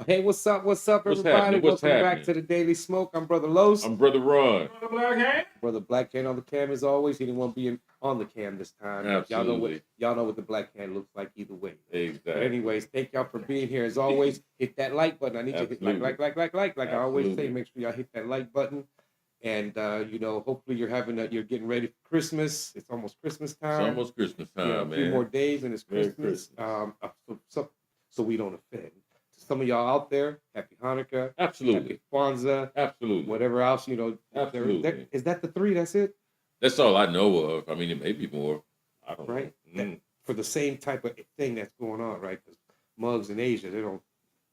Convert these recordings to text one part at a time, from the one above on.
Hey, what's up? What's up, What's everybody? happening? What's Welcome back happening? to the Daily Smoke. I'm Brother Los. I'm Brother Ron. Brother Black Can on the cam as always. He didn't want to be on the cam this time. But Absolutely. y'all know what the Black Can looks like either way. Exactly. But anyways, thank y'all for being here. As always, hit that like button. I need you to hit like. Like I always say, Absolutely. make sure y'all hit that like button. And hopefully you're getting ready for Christmas. It's almost Christmas time. It's almost Christmas time, a man. few more days and it's Merry Christmas. Christmas. So we don't offend. To some of y'all out there, happy Hanukkah, Absolutely. happy Kwanzaa, Absolutely. whatever else, Absolutely. Is that the three? That's it? That's all I know of. I mean, it may be more. I don't Right? know. For the same type of thing that's going on, right? Because mugs in Asia, they don't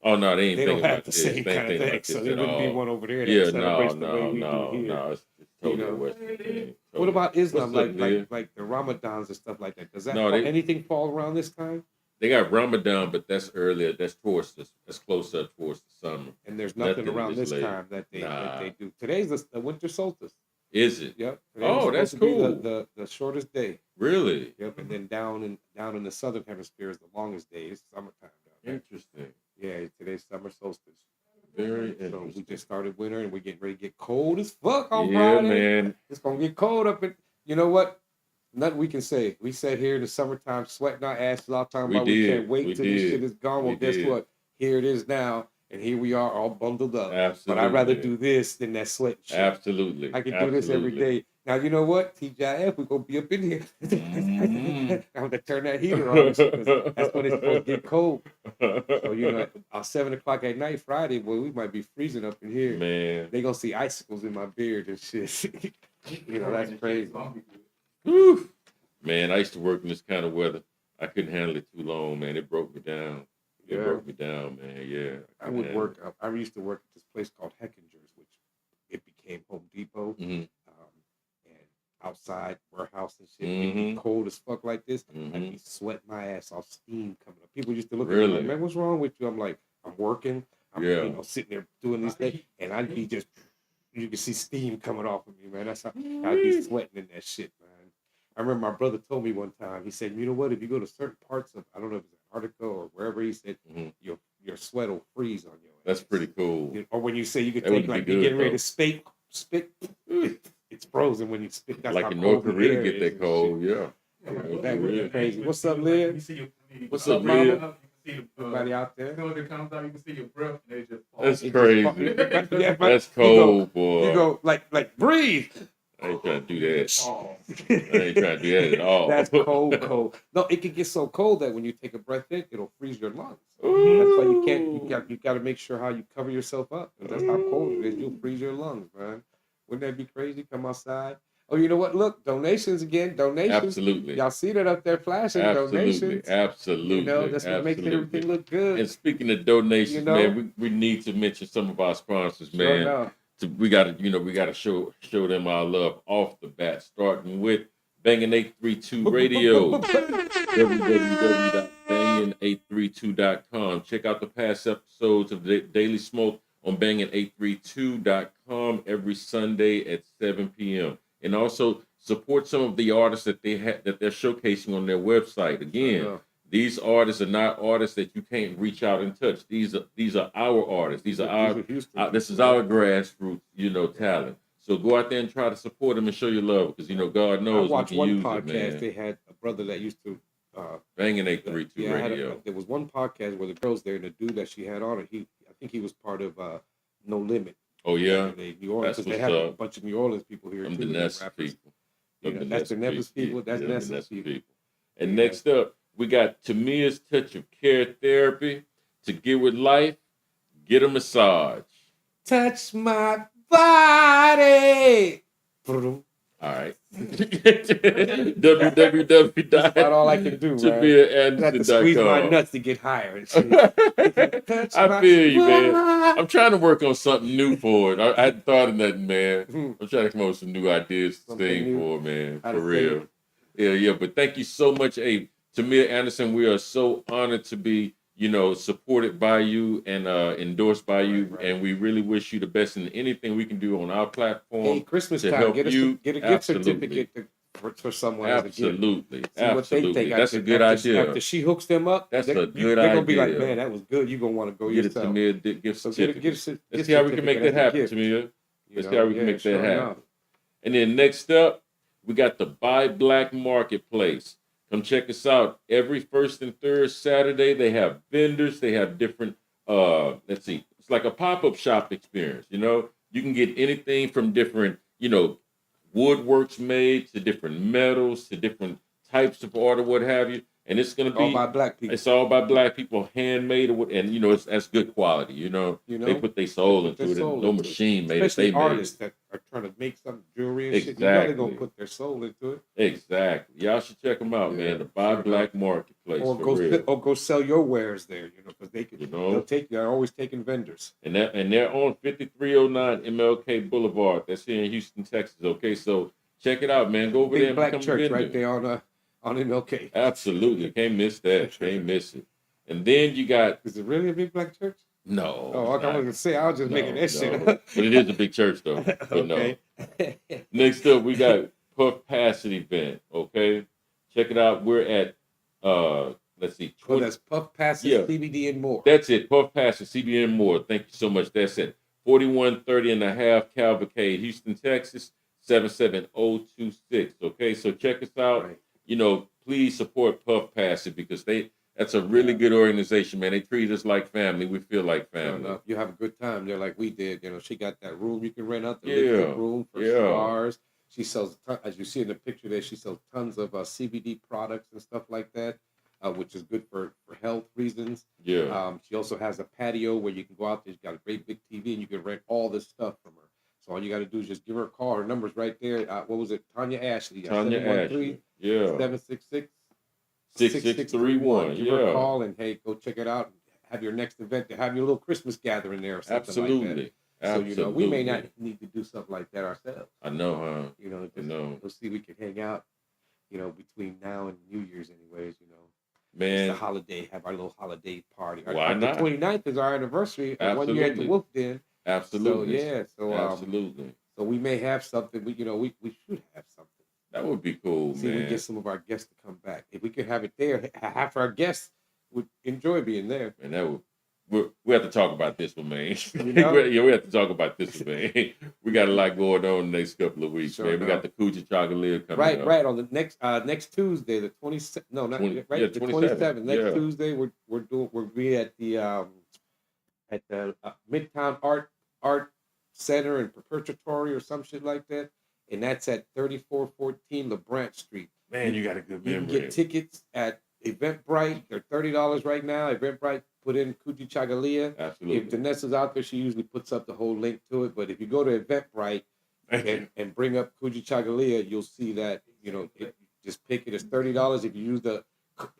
Oh, no, they ain't they don't thinking have about the this. same They ain't kind of thinking thing. about So this there at wouldn't be all. one over there that Yeah, celebrates the way we do here. no. It's totally You know? a Western thing. What about Islam? What's up, man? Like the Ramadans and stuff like that. Does that No, anything fall around this time? They got Ramadan, but that's earlier. That's that's closer towards the summer. And there's nothing around this late. time that they do. Today's the winter solstice. Is it? Yep. Oh, that's cool. The shortest day. Really? Yep. And then down in the southern hemisphere is the longest day. It's summertime down there. Interesting. Yeah, today's summer solstice. Very So interesting. we just started winter and we're getting ready to get cold as fuck on Yeah, Friday. man. It's gonna get cold up in. You know what? Nothing we can say. We sat here in the summertime sweating our asses off, talking about we can't wait till this shit is gone. Well, guess what? Here it is now, and here we are all bundled up. Absolutely. But I'd rather do this than that sweat shit. Absolutely. I can do this every day. Now, you know what? TGIF, we're going to be up in here. I'm going to turn that heater on because that's when it's supposed to get cold. So, at 7 o'clock at night, Friday, boy, we might be freezing up in here. Man. They're going to see icicles in my beard and shit. That's crazy. Whew. Man, I used to work in this kind of weather. I couldn't handle it too long, man. It broke me down. It broke me down, man. Yeah. I used to work at this place called Heckinger's, which it became Home Depot. Mm-hmm. And outside warehouse and shit. Mm-hmm. It'd be cold as fuck like this. Mm-hmm. I'd be sweating my ass off, steam coming up. People used to look at Really? me like, man, what's wrong with you? I'm like, I'm working. I'm sitting there doing these things. And I'd be just, you can see steam coming off of me, man. That's how I'd be sweating in that shit, man. I remember my brother told me one time, he said, you know what, if you go to certain parts of, I don't know if it's Antarctica or wherever, he said, your sweat will freeze on your ass. That's pretty cool. Or when you say you could take, like, you're getting ready to spit, it's frozen when you spit. That's like how in cold North Korea the air get that cold, yeah. That would be crazy. What's up, Liv? What's up, Liv? mama? Everybody out there? As soon as it comes out, you can see your breath, and they just fall. That's crazy. Yeah, That's cold, boy. You go, like, breathe. I ain't trying to do that. I ain't trying to do that at all. That's cold. No, it can get so cold that when you take a breath in, it'll freeze your lungs. That's why you got to make sure how you cover yourself up. That's how cold it is. You'll freeze your lungs, man. Wouldn't that be crazy? Come outside. Oh, you know what? Look, donations again. Donations. Absolutely. Y'all see that up there flashing? Donations. Absolutely. That's what makes everything look good. And speaking of donations, man, we need to mention some of our sponsors, man. Sure we gotta show them our love off the bat, starting with Bangin' 832 Radio. www.bangin832.com. Check out the past episodes of the Daily Smoke on bangin832.com every Sunday at 7 p.m. And also support some of the artists that they're showcasing on their website. Again, these artists are not artists that you can't reach out and touch. These are our artists. This is our grassroots, talent. So go out there and try to support them and show your love, because God knows. I watched one podcast. They had a brother that used to Bangin' 832 Radio. There was one podcast where the girls there and the dude that she had on it. I think he was part of No Limit. Oh yeah, New Orleans. Because they have a bunch of New Orleans people here too. The Ness people. That's the Nevis people. That's Ness people. And next up, we got Tamia's Touch of Care Therapy. To get with life, get a massage. Touch my body. All right. www. That's about all I can do, man. I have to squeeze my nuts to get higher. I feel you, man. I'm trying to work on something new for it. I hadn't thought of nothing, man. I'm trying to come up with some new ideas to sing for, man. For real. Yeah. But thank you so much, Tamia Anderson. We are so honored to be, supported by you and endorsed by you, right. And we really wish you the best in anything we can do on our platform. Hey, Christmas time, get a gift certificate for someone as a gift. Absolutely. See what they think. That's a good idea. After she hooks them up, That's a good they're idea. gonna be like, man, that was good. You're gonna want to go Get yourself. it to me a gift certificate. Let's see how we can make that happen, Tamia. Let's see how we can make that happen. And then next up, we got the Buy Black Marketplace. Come check us out. Every first and third Saturday, they have vendors. They have different, let's see, it's like a pop-up shop experience, you know? You can get anything from different, you know, woodworks made to different metals to different types of art or what have you. And it's going to be all by black people. It's all by black people, handmade, and you know that's good quality. You know, they put their soul into it. No machine made it. Especially artists that are trying to make some jewelry and shit. You know they're gonna put their soul into it. Exactly. Y'all should check them out, man. The Buy Black Marketplace. Or go sell your wares there. You know, because they can. They'll take. They're always taking vendors. And they're on 5309 MLK Boulevard. That's here in Houston, Texas. Okay, so check it out, man. Go over there and Black become church a vendor. right there on MLK. Absolutely. Can't miss that. Can't miss it. And then you got... Is it really a big black church? No. Oh, I was going to say, I was just making that shit up. But it is a big church, though. But okay. No. Next up, we got Puff Passing event, okay? Check it out. We're at, let's see. That's Puff Passing, CBD and more. That's it. Puff Passing, CBD and more. Thank you so much. That's it. 4130 and a half Cavalcade, Houston, Texas, 77026. Okay, so check us out. Right. You know, please support Puff Passing because that's a really good organization, man. They treat us like family. We feel like family. You have a good time there like we did. You know, she got that room you can rent out, the liquid room for cigars. She sells, as you see in the picture there, she sells tons of CBD products and stuff like that, which is good for health reasons. Yeah. She also has a patio where you can go out there. She's got a great big TV and you can rent all this stuff from her. So all you got to do is just give her a call. Her number's right there. What was it? Tanya Ashley. Tanya Ashley. 766 6631. Give her a call and hey, go check it out. Have your next event. Have your little Christmas gathering there or something like that. Absolutely. So you know, we may not need to do something like that ourselves. I know, huh? You know, we'll see. We can hang out. You know, between now and New Year's, anyways. You know, man, it's a holiday. Have our little holiday party. Why not? The 29th is our anniversary. 1 year at the Wolf Den. Absolutely. So absolutely. So we may have something. We should have something. That would be cool, See, we get some of our guests to come back. If we could have it there, half our guests would enjoy being there. And that would. We have to talk about this one, man. You know? we have to talk about this one, man. We got a lot going on the next couple of weeks, man. We got the Coochie Chocolate coming up. Right. On the next Tuesday, the 27th. No, not 20, right. The 27th. Next Tuesday, we'll be at the Midtown Art Center and Perpetuatory or some shit like that, and that's at 3414 LeBranch Street. Man, you got a good memory. You can get tickets at Eventbrite. They're $30 right now. Eventbrite, put in Coochie Chagalia. Absolutely. If Vanessa's out there, she usually puts up the whole link to it. But if you go to Eventbrite and bring up Coochie Chagalia, you'll see that, you know, just pick it as $30. If you use the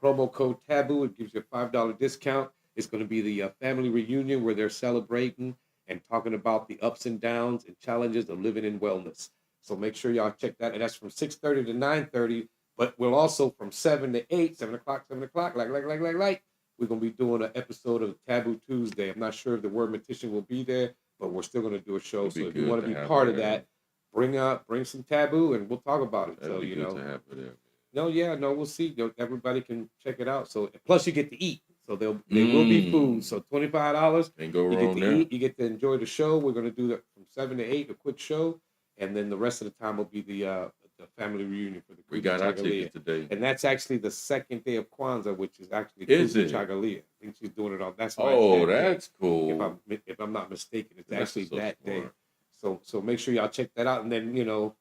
promo code TABOO, it gives you a $5 discount. It's going to be the family reunion where they're celebrating and talking about the ups and downs and challenges of living in wellness. So make sure y'all check that. And that's from 6:30 to 9:30. But we'll also from 7 to 8, 7 o'clock, like, we're going to be doing an episode of Taboo Tuesday. I'm not sure if the Word Mortician will be there, but we're still going to do a show. So if you want to be part of that, bring some Taboo and we'll talk about it. That'd so, you know. We'll see. Everybody can check it out. So plus you get to eat. So there will be food. So $25. Ain't go wrong there. You get to eat. You get to enjoy the show. We're going to do that from 7 to 8, a quick show. And then the rest of the time will be the family reunion for the We got our tickets today. And that's actually the second day of Kwanzaa, which is actually Chagalia. I think she's doing it on. That's why. Oh, that's cool. If I'm not mistaken, it's actually that day. So make sure y'all check that out. And then, you know,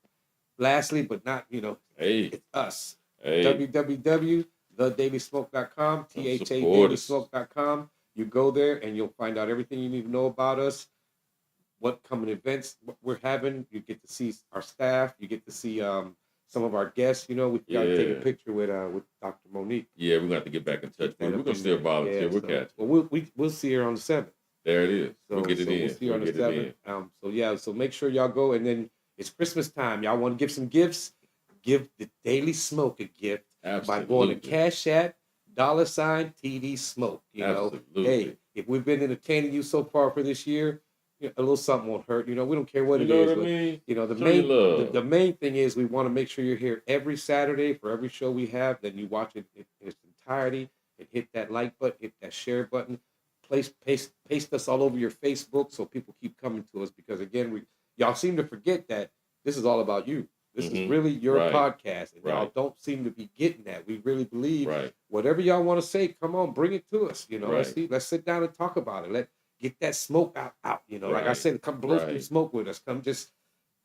lastly, but not, you know, it's us. www.thedailysmoke.com, THADailysmoke.com. You go there and you'll find out everything you need to know about us. What coming events we're having. You get to see our staff. You get to see some of our guests. You know, we got to take a picture with Dr. Monique. Yeah, we're going to have to get back in touch. We're going to still volunteer. We'll catch. Well, we'll see her on the 7th. There it is. We'll get it in. We'll see her on the 7th. So make sure y'all go. And then it's Christmas time. Y'all want to give some gifts? Give the Daily Smoke a gift by going to Cash App, $TD Smoke. You know, hey, if we've been entertaining you so far for this year, a little something won't hurt. We don't care what You it know is. what I But, mean? the Show your main love. the main thing is we want to make sure you're here every Saturday for every show we have. Then you watch it in its entirety and hit that like button, hit that share button. Paste us all over your Facebook so people keep coming to us because again, y'all seem to forget that this is all about you. This is really your Right. podcast, and y'all Right. don't seem to be getting that. We really believe Right. whatever y'all want to say, come on, bring it to us. Right. Let's sit down and talk about it. Get that smoke out. Like I Right. said, come blow some Right. smoke with us. Come just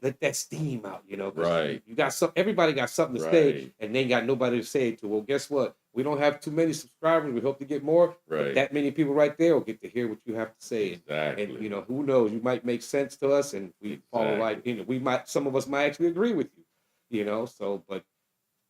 let that steam out. 'Cause Right. you got everybody got something to say, and they ain't got nobody to say it to. Well, guess what? We don't have too many subscribers. We hope to get more. But Right. that many people right there will get to hear what you have to say. Exactly. And who knows? You might make sense to us, and we follow right in it. Some of us might actually agree with you. So but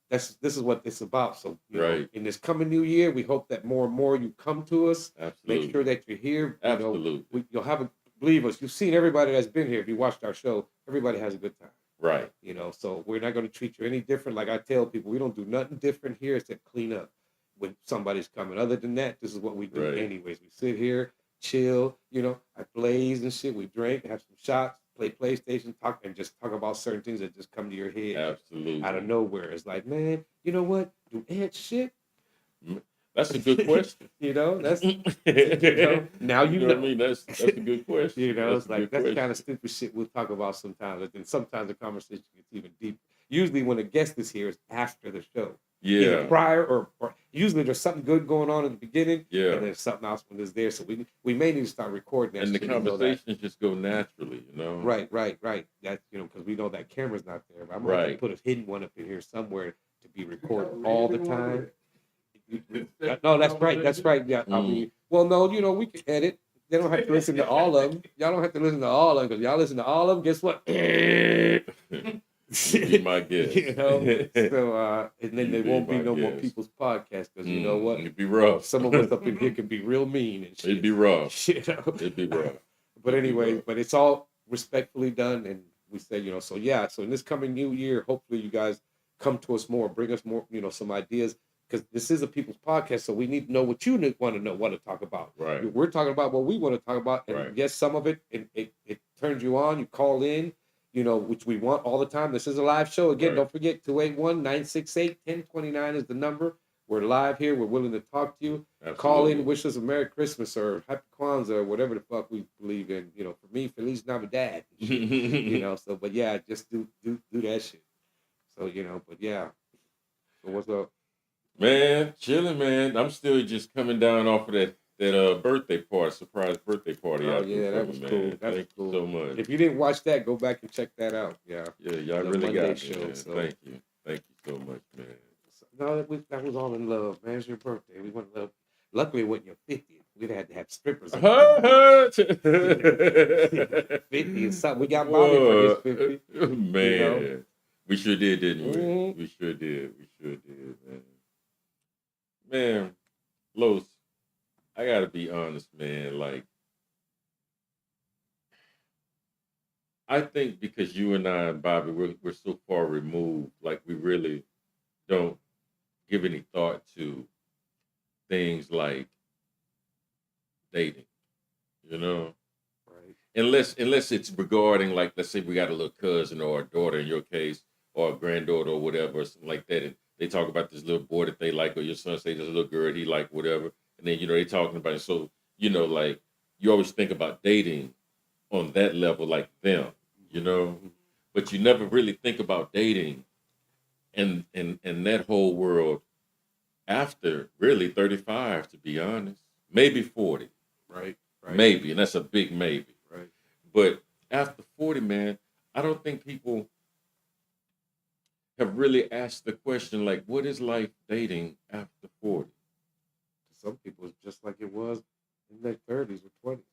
this is what it's about. So Right. in this coming new year, we hope that more and more you come to us. Absolutely. Make sure that you're here. Absolutely. You'll have believe us. You've seen everybody that's been here. If you watched our show, everybody has a good time. Right. So we're not going to treat you any different. Like I tell people, we don't do nothing different here except clean up when somebody's coming. Other than that, this is what we do Right. anyways. We sit here, chill. I blaze and shit. We drink, have some shots, play PlayStation, talk, and just talk about certain things that just come to your head Absolutely. out of nowhere. It's like, man, you know what? Do ants shit? That's a good question. That's now you know what I mean. That's a good question. It's like that's the kind of stupid shit we'll talk about sometimes. And then sometimes the conversation gets even deeper. Usually when a guest is here, it's after the show. Yeah. Either prior or usually there's something good going on in the beginning. Yeah. And then something else when it's there. So we may need to start recording that. And the shit, conversations just go naturally, Right. That's because we know that camera's not there. But I'm gonna put a hidden one up in here somewhere to be recorded all the time. No, that's right. That's right. Yeah. Well, no, we can edit. They don't have to listen to all of them. Y'all don't have to listen to all of them because y'all listen to all of them. Guess what? Be my guest. So and then there won't be no more people's podcasts because you know what? It'd be rough. Some of us up in here can be real mean and shit. It'd be rough. It'd be rough. But anyway, but it's all respectfully done, and we say, so yeah. So in this coming new year, hopefully you guys come to us more, bring us more, some ideas. Because this is a people's podcast, so we need to know what you want to talk about. Right. We're talking about what we want to talk about, and yes, some of it it turns you on. You call in, which we want all the time. This is a live show. Again, don't forget 281-968-1029 is the number. We're live here. We're willing to talk to you. Absolutely. Call in, wish us a Merry Christmas or Happy Kwanzaa or whatever the fuck we believe in. For me, Feliz Navidad. So but yeah, just do that shit. So but yeah. So what's up? Man, chilling, man. I'm still just coming down off of that birthday party, surprise birthday party. Oh yeah, that was cool. Thank you so much. If you didn't watch that, go back and check that out. Yeah. Yeah, y'all really Monday got me, man. So. Thank you so much, man. No, that was all in love, man. It's your birthday. We went love. Luckily, it wasn't your 50th. We'd had to have strippers. 50 and something. We got Bobby for his 50. Man, we sure did, didn't we? Mm-hmm. We sure did, man. Man, Los, I gotta be honest, man. Like, I think because you and I and Bobby, we're so far removed, like we really don't give any thought to things like dating, Right. Unless it's regarding, like, let's say we got a little cousin or a daughter in your case, or a granddaughter or whatever, or something like that, and they talk about this little boy that they like, or your son say this little girl he like, whatever, and then they talking about it. So like you always think about dating on that level, like them, but you never really think about dating and that whole world after really 35, to be honest, maybe 40, right, maybe, and that's a big maybe, right. But after 40, man, I don't think people have really asked the question, like, what is life dating after 40? Some people, it's just like it was in their 30s or 20s.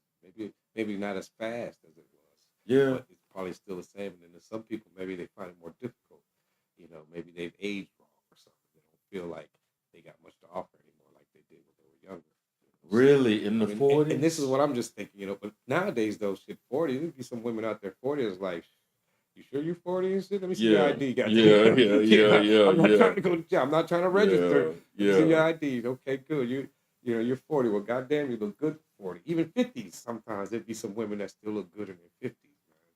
Maybe not as fast as it was. Yeah. But it's probably still the same. And then there's some people, maybe they find it more difficult. Maybe they've aged wrong or something. They don't feel like they got much to offer anymore like they did when they were younger. Really? In the 40s? And this is what I'm just thinking, but nowadays, though, shit, 40, there'd be some women out there, 40 is like, you sure you're 40 and shit? Let me see your ID. Yeah. I'm not trying to go to jail. I'm not trying to register. Yeah. See your ID. Okay, good. You're 40. Well, goddamn, you look good 40, even 50s. Sometimes there'd be some women that still look good in their 50s, man.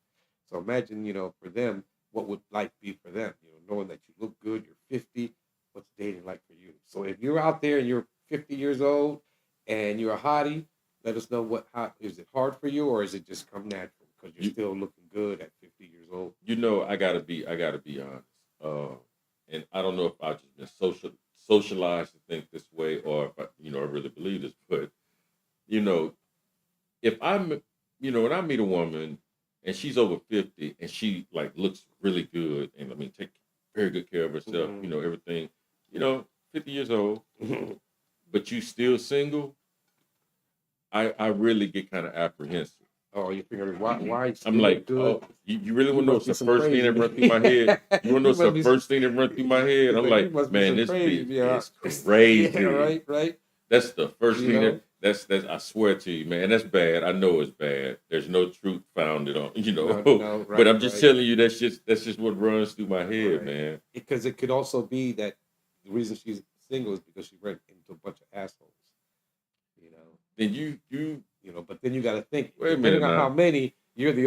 So imagine, for them, what would life be for them? Knowing that you look good, you're 50. What's dating like for you? So if you're out there and you're 50 years old and you're a hottie, let us know how is it hard for you, or is it just come natural because you're still looking good at 50 years old? I gotta be honest. And I don't know if I've just been socialized to think this way, or if I really believe this. But if I'm, when I meet a woman and she's over 50 and she like looks really good and take very good care of herself, everything, 50 years old, but you still single, I really get kind of apprehensive. Oh, you figuring why? I'm like, good? Oh, you really want to know what's the first thing that run through my head? You want to know what's the first thing that run through my head? I'm like, man, this bitch is crazy. Yeah, right. That's the first thing that's I swear to you, man. That's bad. I know it's bad. There's no truth founded on, No, right, but I'm just telling you that's just what runs through my head, man. Because it could also be that the reason she's single is because she ran into a bunch of assholes. Then you but then you got to think, depending on how many, you're the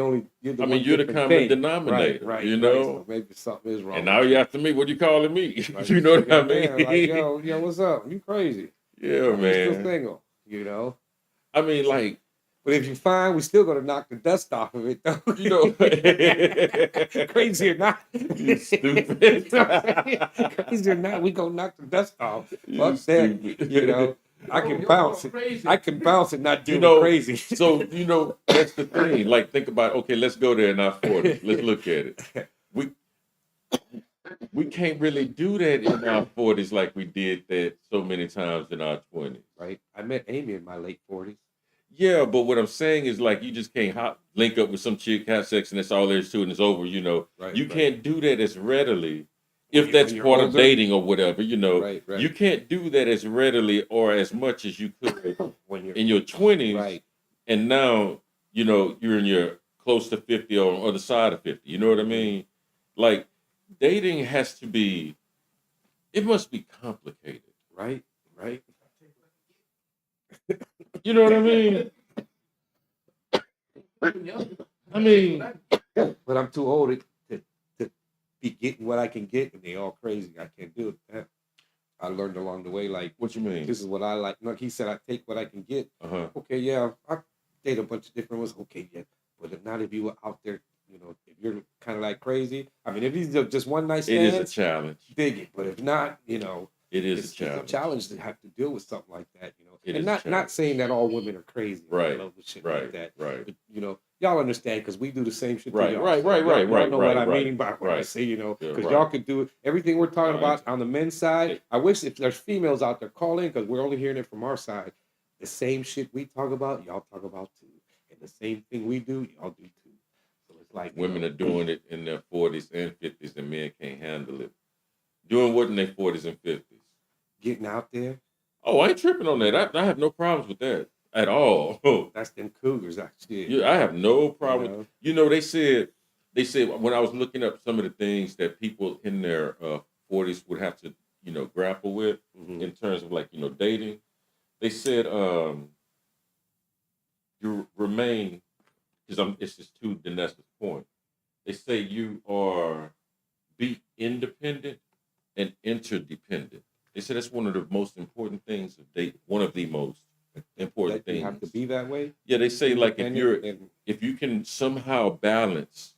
common denominator, right, So maybe something is wrong. And now you after me, what are you calling me? Like, you know what I mean? Like, yo, what's up? You crazy? Yeah, man. You're still single, I mean, like, but if you find, we still gonna knock the dust off of it, though. Crazy or not, you stupid. Crazy or not, we gonna knock the dust off. Fuck that, I can bounce it. I can bounce it, not do crazy. So that's the thing. Like, think about, okay, let's go there in our 40s. Let's look at it. We can't really do that in our 40s like we did that so many times in our 20s. Right. I met Amy in my late 40s. Yeah, but what I'm saying is, like, you just can't link up with some chick, have sex, and that's all there is to it, and it's over. Right, you can't do that as readily. If that's part of dating or whatever, right. You can't do that as readily or as much as you could when you're in your 20s. Right. And now, you're in your close to 50 or on the other side of 50. You know what I mean? Like, dating has to be, it must be complicated. Right. You know what I mean? But I'm too old to be getting what I can get, and they all crazy. I can't do it. I learned along the way, like, what you mean? This is what I like. Like he said, I take what I can get. Okay, yeah, I date a bunch of different ones. Okay, yeah, but if you were out there, if you're kind of like crazy. I mean, if he's just one night stand, it is a challenge. Dig it, but if not, it is it's a challenge to have to deal with something like that. And not saying that all women are crazy, right? Shit like that, right. But, y'all understand because we do the same shit. Right. Y'all know what I mean by what I say, because y'all could do everything we're talking about on the men's side. I wish if there's females out there calling, because we're only hearing it from our side. The same shit we talk about, y'all talk about too, and the same thing we do, y'all do too. So it's like women are doing it in their 40s and 50s, and men can't handle it. Doing what in their 40s and 50s? Getting out there. Oh, I ain't tripping on that. I have no problems with that at all. That's them cougars, actually. Yeah, I have no problem. They said when I was looking up some of the things that people in their 40s would have to, grapple with in terms of like, dating. They said you remain, because it's just to Danessa's point. They say you be independent and interdependent. They said that's one of the most important things of dating. One of the most important things. You have to be that way. Yeah, they say like if you can somehow balance,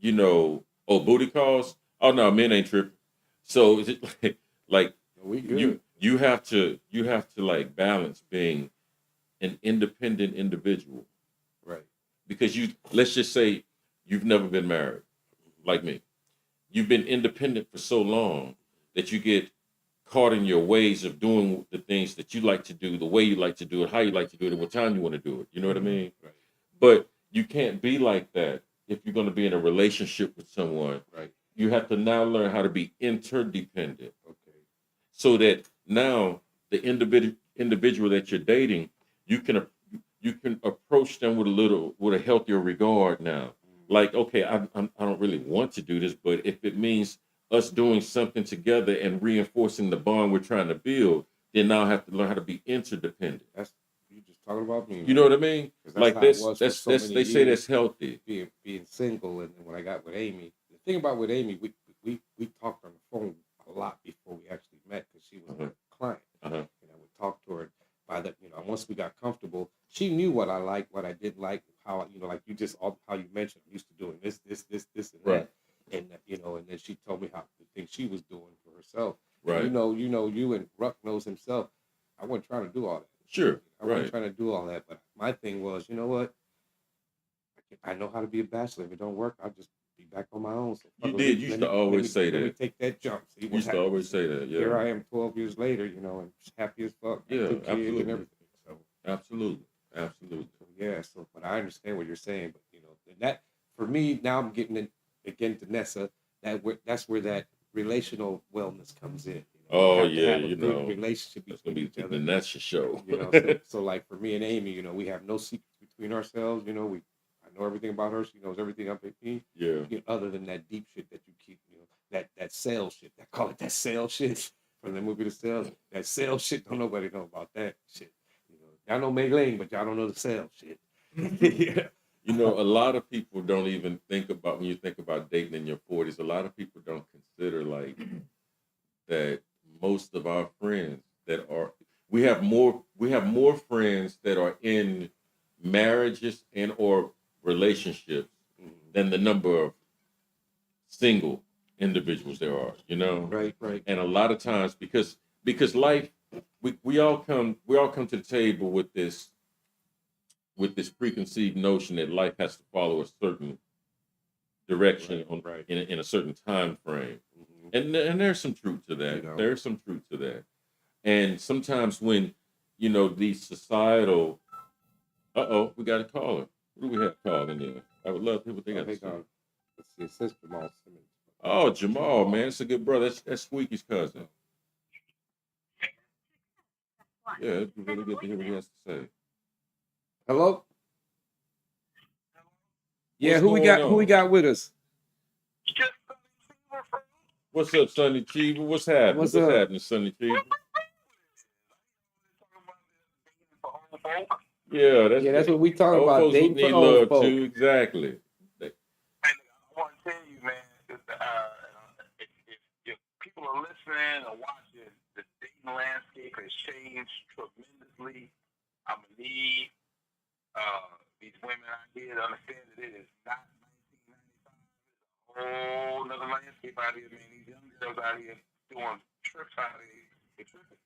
booty calls. Oh no, men ain't tripping. So is it like we good. You have to like balance being an independent individual, right? Because let's just say you've never been married, like me. You've been independent for so long that you get caught in your ways of doing the things that you like to do, the way you like to do it, how you like to do it, and what time you want to do it. You know what I mean? Right. But you can't be like that if you're going to be in a relationship with someone. Right. You have to now learn how to be interdependent. Okay. So that now the individual that you're dating, you can approach them with a healthier regard now. Like, okay, I don't really want to do this, but if it means us doing something together and reinforcing the bond we're trying to build, then now I have to learn how to be interdependent. You just talking about me. You know what I mean? Like this. That's they say that's healthy. Being single, and when I got with Amy, the thing about with Amy, we talked on the phone a lot before we actually met because she was a client, and I would talk to her. By that, once we got comfortable, she knew what I liked, what I didn't like, how like you just how you mentioned, I'm used to doing this, and that, and and then she told me how the things she was doing for herself. Right. You and Ruck knows himself. I wasn't trying to do all that. Sure. I wasn't trying to do all that, but my thing was, you know what? I know how to be a bachelor. If it don't work, I'll just be back on my own. So you did. You used to always say that. Let me take that jump. You used to always say that. Yeah. Here I am, 12 years later. And happy as fuck. Yeah, Two kids absolutely. and everything. So absolutely. So, yeah. So, but I understand what you're saying. But and that for me now, I'm getting in again to Nessa. That's where that relational wellness comes in. Oh yeah, have a good relationship between each other. The Nessa show. So like for me and Amy, we have no secrets between ourselves. I know everything about her. She knows everything about me. Yeah. Other than that deep shit that you keep, that sales shit. I call it that sales shit from the movie The Sales. That sales shit, don't nobody know about that shit. Y'all know Meg Lane, but y'all don't know the sales shit. Yeah. A lot of people don't even think about, when you think about dating in your 40s, a lot of people don't consider like that most of our friends we have more friends that are in marriages and or relationships than the number of single individuals there are, Right. And a lot of times because life, we all come to the table with this preconceived notion that life has to follow a certain direction in a certain time frame. And there's some truth to that. There's some truth to that. And sometimes when, these societal, we got a caller. What do we have calling in? I would love to hear what they got to say. Let's see, it says Jamal Simmons. Oh, Jamal, man, it's a good brother. That's Squeaky's cousin. Yeah, it'd be really good to hear what he has to say. Hello? Yeah, who we got with us? What's up, Sonny Cheever? What's happening? What's happening, Sonny Cheever? Yeah, that's what we talking about. Folks dating need love folk. Too, exactly. I want to tell you, man, if people are listening or watching, the dating landscape has changed tremendously. I'm gonna need these women out here to understand that it is not 1995. It's a whole nother landscape out here, man. These young girls out here doing trips out here. They're tripping.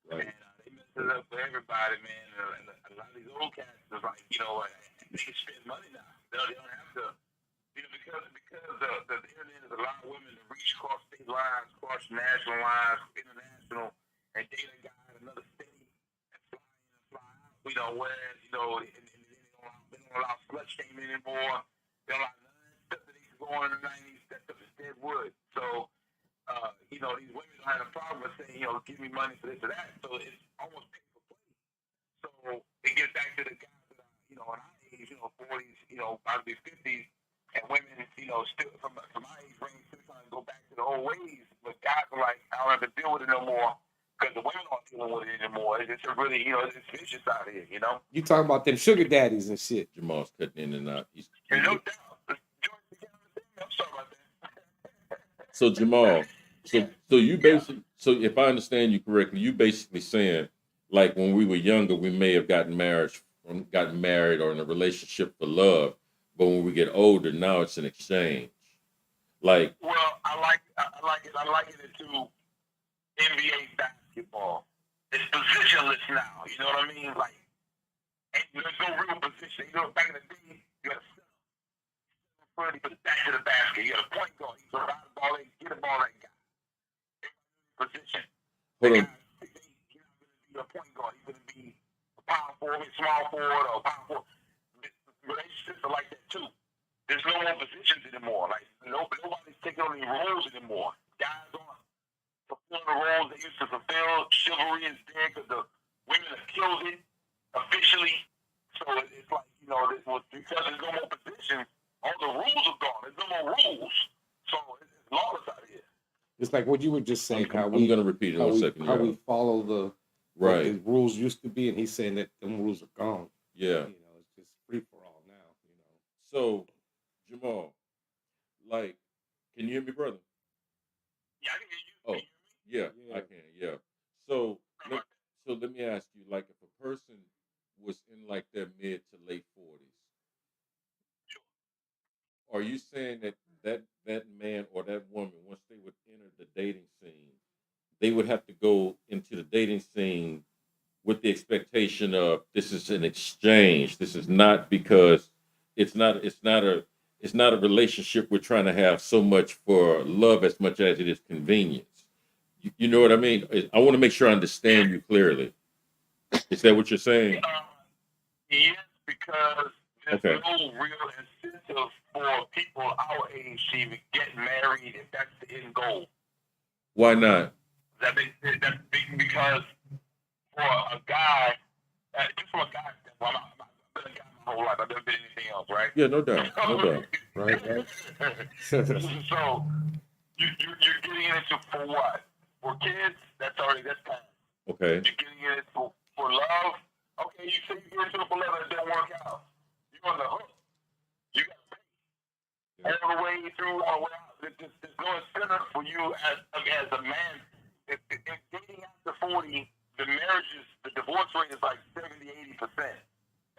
Right. And they mess it up for everybody, man. And a lot of these old cats is like, they can spend money now. They don't have to, because the internet has allowed women to reach across state lines, across national lines, international, and date a guy in another state and fly in and fly out. Whereas, and they don't allow slut shaming anymore. They don't allow none of that stuff that they used to go on in the 90s. That stuff is dead wood. So, these women don't have a problem with saying, give me money for this or that. So it's almost pay for play. So it gets back to the guys that are, in our age, 40s, probably 50s, and women, still from my age range, still trying to go back to the old ways. But guys are like, I don't have to deal with it no more because the women aren't dealing with it anymore. It's really, it's vicious out here, You talking about them sugar daddies and shit. Jamal's cutting in and out. No doubt. I'm sorry about that. So Jamal, so you basically, so if I understand you correctly, you basically saying like when we were younger, we may have gotten married or in a relationship for love, but when we get older, now it's an exchange. Like, well, I like it into NBA basketball. It's positionless now. You know what I mean? Like, there's no real position. Back in the day, you got to set up, put it back to the basket. You got a point guard. You can ride the ball, get the ball, that guy. Position. Hold on. You're not going to be a point guard. You're going to be a power forward, small forward, or power forward. Relationships are like that too. There's no more positions anymore. Like nobody's taking on any roles anymore. Guys aren't fulfilling the roles they used to fulfill. Chivalry is dead because the women have killed it officially. So it's like because there's no more positions, all the rules are gone. There's no more rules. So it's lawless out here. It's like what you were just saying. I'm going to repeat it in a second. How we follow the what the rules used to be, and he's saying that them rules are gone. Yeah. It's just free for all now. So, Jamal, like, can you hear me, brother? Yeah, I can hear you. Oh, yeah, I can. Yeah. So, let me ask you, like, if a person was in like their mid to late 40s, are you saying that man or that woman, once they would enter the dating scene, they would have to go into the dating scene with the expectation of this is an exchange. This is not because it's not a relationship we're trying to have so much for love as much as it is convenience. You know what I mean? I want to make sure I understand you clearly. Is that what you're saying? Yes, because there's no real incentive for people our age to even get married if that's the end goal. Why not? That's because for a guy, just from a guy standpoint, I've been a guy my whole life. I've never been anything else, right? Yeah, no doubt. No doubt. Right. So you're getting into for what? For kids? That's past. Okay. You're getting into for love? Okay, you say you get into it for love and it don't work out. You're on the hook. You got to pay. All the way through, all the way out. There's no incentive for you as a man. If dating after 40, the divorce rate is like 70, 80%.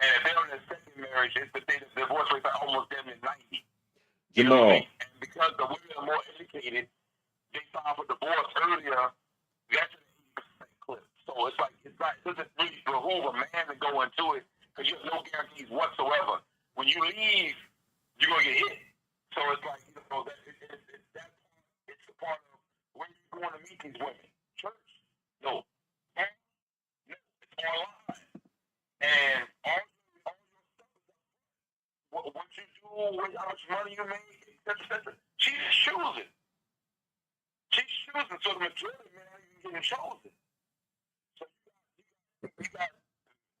And if they're in their second marriage, the divorce rate is like almost 90. You know what I mean? And because the women are more educated, they file for divorce earlier. That's an 80% clip. So it doesn't really behoove a man to go into it because you have no guarantees whatsoever. When you leave, you're gonna get hit. So it's like it's the part of where you're going to meet these women. Church? No. No, it's online. And all your stuff is what you do, how much money you make, etc. She's choosing. She's choosing, so the majority of men aren't even getting chosen. So you got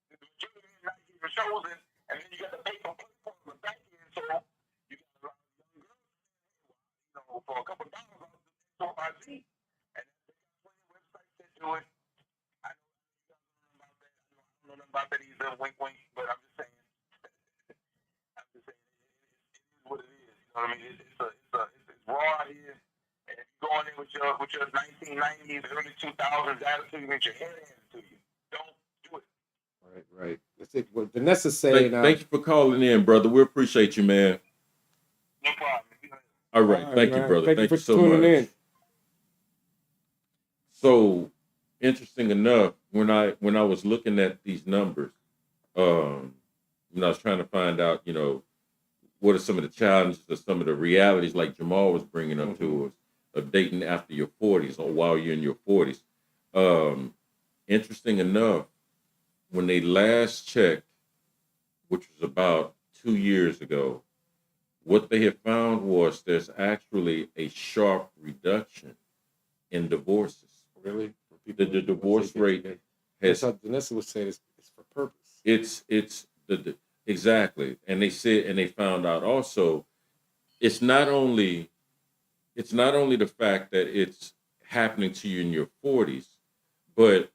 the majority of men not getting chosen, and then you got to pay for platform on the back end. So you got a lot of young girls, for a couple of dollars off the XYZ, and they got plenty of websites that do it. I don't know nothing about that either. Wink, wink. But I'm just saying. It is what it is. You know what I mean? It's raw out here. And if you go in there with your 1990s, early 2000s attitude, you get your head handed to you. Don't do it. Right. That's it. What Vanessa saying. Thank you for calling in, brother. We appreciate you, man. No problem. All right. Thank you, brother. Thank you so tuning much. in. So, interesting enough, when I was looking at these numbers, I was trying to find out, what are some of the challenges or some of the realities like Jamal was bringing up to us of dating after your 40s or while you're in your 40s. Interesting enough, when they last checked, which was about 2 years ago, what they have found was there's actually a sharp reduction in divorces. Really? The divorce rate has. Vanessa was saying it's for purpose. It's exactly, and they said, and they found out also, it's not only the fact that it's happening to you in your 40s, but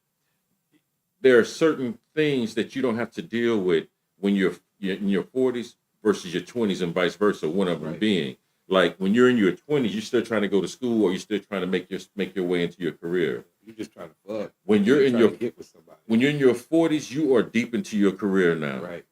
there are certain things that you don't have to deal with when you're in your 40s versus your 20s and vice versa. One of them being like when you're in your 20s, you're still trying to go to school or you're still trying to make your way into your career. You're just trying to fuck. When you're in your get with somebody. When you're in your 40s, you are deep into your career now. Right.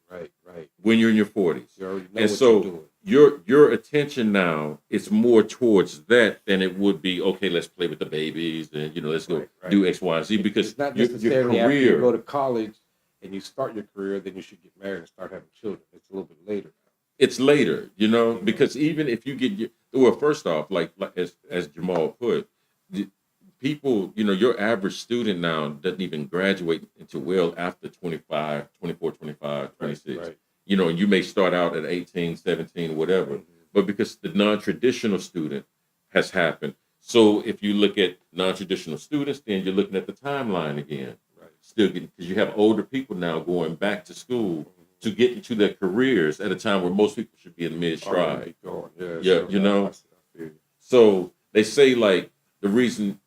When you're in your 40s, you already know and what so you're doing. your attention now is more towards that than it would be. Okay, let's play with the babies and let's go do X, Y, and Z because it's not your necessarily career. After you go to college and you start your career, then you should get married and start having children. It's a little bit later. It's later, because even if you get first off, like as Jamal put, people, your average student now doesn't even graduate until well after 25, 24, 25, 26. Right. And you may start out at 18, 17, whatever. But because the non-traditional student has happened. So if you look at non-traditional students, then you're looking at the timeline again. Right. Still because you have older people now going back to school to get into their careers at a time where most people should be in mid-stride. So they say like the reason,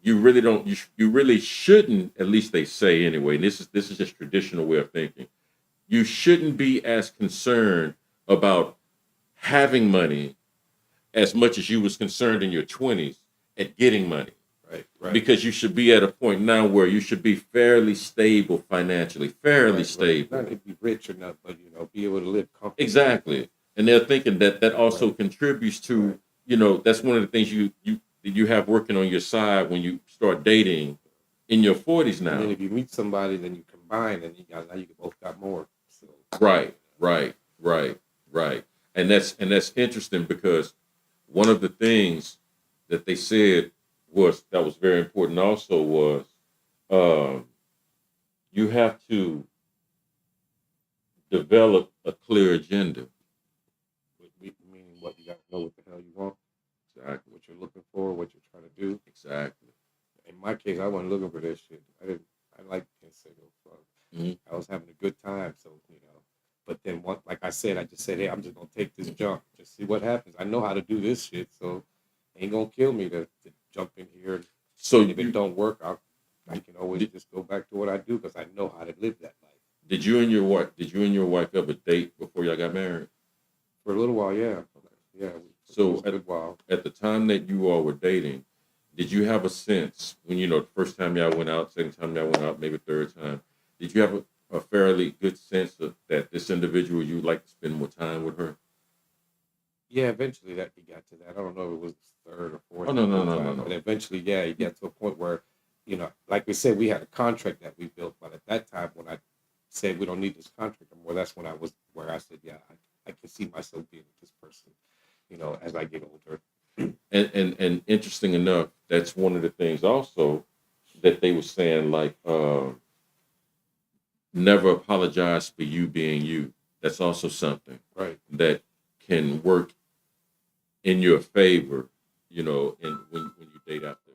you really don't. You really shouldn't. At least they say anyway. And this is just traditional way of thinking. You shouldn't be as concerned about having money as much as you was concerned in your 20s at getting money. Right. Because you should be at a point now where you should be fairly stable financially, fairly stable. Not to be rich or not, but be able to live comfortably. Exactly. And they're thinking that also contributes to, that's one of the things you have working on your side when you start dating in your 40s now. And then if you meet somebody, then you combine, and now you both got more. So. Right. And that's interesting because one of the things that they said that was very important also was you have to develop a clear agenda. Meaning what? You got to know what the hell you want. Exactly. What you're looking for, what you're trying to do. Exactly. In my case, I wasn't looking for this shit. I liked being single. I was having a good time, so But then, like I said, I just said, hey, I'm just gonna take this jump, just see what happens. I know how to do this shit, so it ain't gonna kill me to jump in here. So if it don't work, I can always just go back to what I do because I know how to live that life. Did you and your wife ever date before y'all got married? For a little while, yeah. So at the time that you all were dating, did you have a sense when the first time y'all went out, second time y'all went out, maybe third time? Did you have a fairly good sense that this individual you would like to spend more time with her? Yeah, eventually that he got to that. I don't know if it was third or fourth. Oh no. But eventually, yeah, he got to a point where, like we said, we had a contract that we built. But at that time, when I said we don't need this contract anymore, that's when I said, yeah, I can see myself being with this person, as I get older. And interesting enough, that's one of the things also that they were saying, like, never apologize for you being you. That's also something that can work in your favor, and when you date after,